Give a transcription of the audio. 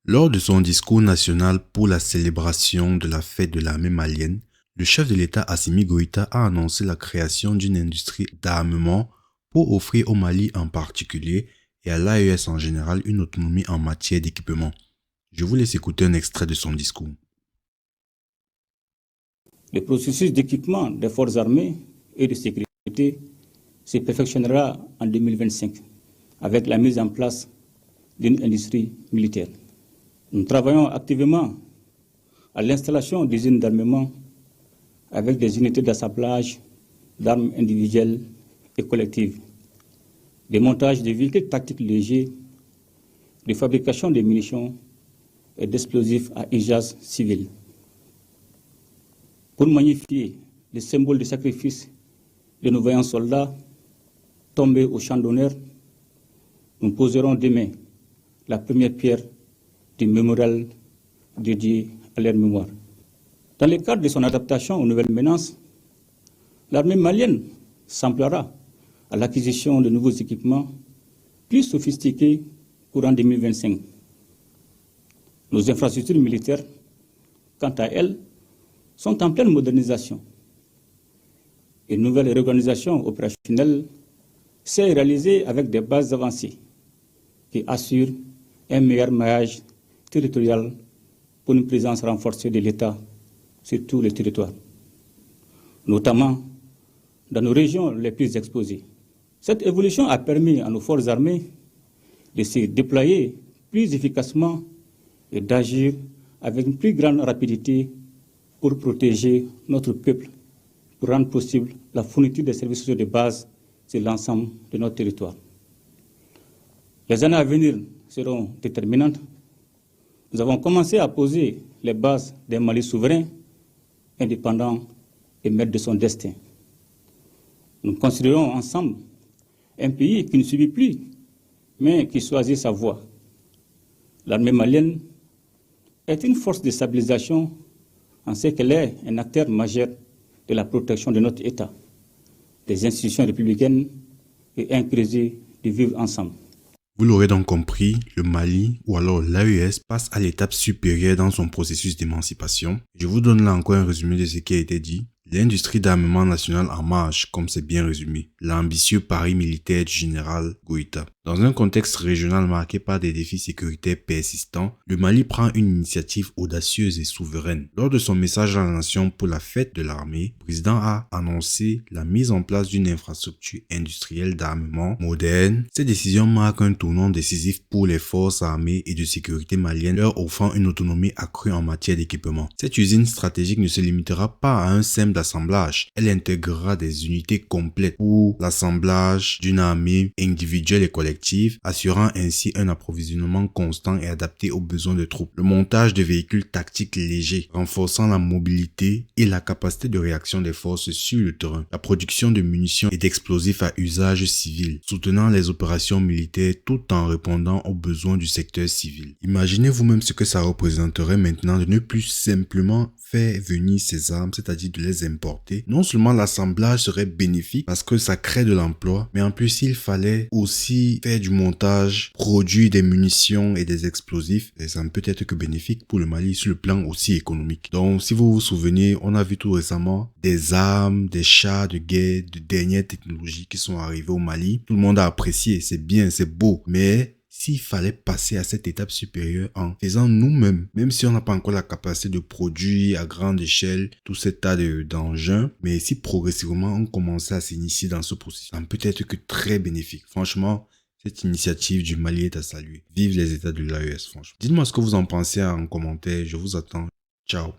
Lors de son discours national pour la célébration de la fête de l'armée malienne, le chef de l'État Assimi Goïta a annoncé la création d'une industrie d'armement pour offrir au Mali en particulier et à l'AES en général une autonomie en matière d'équipement. Je vous laisse écouter un extrait de son discours. Le processus d'équipement des forces armées et de sécurité se perfectionnera en 2025 avec la mise en place d'une industrie militaire. Nous travaillons activement à l'installation d'usines d'armement avec des unités d'assemblage d'armes individuelles et collectives, des montages de véhicules tactiques légers, de fabrication de munitions et d'explosifs à usage civil. Pour magnifier les symboles de sacrifice de nos vaillants soldats tombés au champ d'honneur, nous poserons demain la première pierre du mémorial dédié à leur mémoire. Dans le cadre de son adaptation aux nouvelles menaces, l'armée malienne s'emploiera à l'acquisition de nouveaux équipements plus sophistiqués courant 2025. Nos infrastructures militaires, quant à elles, sont en pleine modernisation. Une nouvelle réorganisation opérationnelle s'est réalisée avec des bases avancées qui assurent un meilleur maillage territorial pour une présence renforcée de l'État sur tout le territoire, notamment dans nos régions les plus exposées. Cette évolution a permis à nos forces armées de se déployer plus efficacement et d'agir avec une plus grande rapidité pour protéger notre peuple, pour rendre possible la fourniture des services sociaux de base sur l'ensemble de notre territoire. Les années à venir seront déterminantes. Nous avons commencé à poser les bases d'un Mali souverain, indépendant et maître de son destin. Nous construirons ensemble un pays qui ne subit plus, mais qui choisit sa voie. L'armée malienne est une force de stabilisation en ce qu'elle est un acteur majeur de la protection de notre État, des institutions républicaines et un plaisir de vivre ensemble. Vous l'aurez donc compris, le Mali, ou alors l'AES, passe à l'étape supérieure dans son processus d'émancipation. Je vous donne là encore un résumé de ce qui a été dit. L'industrie d'armement national en marche, comme c'est bien résumé. L'ambitieux pari militaire du général Goïta. Dans un contexte régional marqué par des défis sécuritaires persistants, le Mali prend une initiative audacieuse et souveraine. Lors de son message à la nation pour la fête de l'armée, le président a annoncé la mise en place d'une infrastructure industrielle d'armement moderne. Cette décision marque un tournant décisif pour les forces armées et de sécurité maliennes, leur offrant une autonomie accrue en matière d'équipement. Cette usine stratégique ne se limitera pas à un simple d'assemblage. Elle intégrera des unités complètes pour l'assemblage d'une armée individuelle et collective, assurant ainsi un approvisionnement constant et adapté aux besoins de troupes. Le montage de véhicules tactiques légers, renforçant la mobilité et la capacité de réaction des forces sur le terrain. La production de munitions et d'explosifs à usage civil, soutenant les opérations militaires tout en répondant aux besoins du secteur civil. Imaginez vous-même ce que ça représenterait maintenant de ne plus simplement faire venir ces armes, c'est-à-dire de les importer. Non seulement l'assemblage serait bénéfique parce que ça crée de l'emploi, mais en plus il fallait aussi faire du montage, produire des munitions et des explosifs. Et ça ne peut être que bénéfique pour le Mali sur le plan aussi économique. Donc si vous vous souvenez, on a vu tout récemment des armes, des chars de guerre, de dernières technologies qui sont arrivées au Mali. Tout le monde a apprécié, c'est bien, c'est beau, mais s'il fallait passer à cette étape supérieure en faisant nous-mêmes, même si on n'a pas encore la capacité de produire à grande échelle tout ce tas d'engins, mais si progressivement on commençait à s'initier dans ce processus, ça ne peut être que très bénéfique. Franchement, cette initiative du Mali est à saluer. Vive les États de l'AES, franchement. Dites-moi ce que vous en pensez en commentaire, je vous attends. Ciao.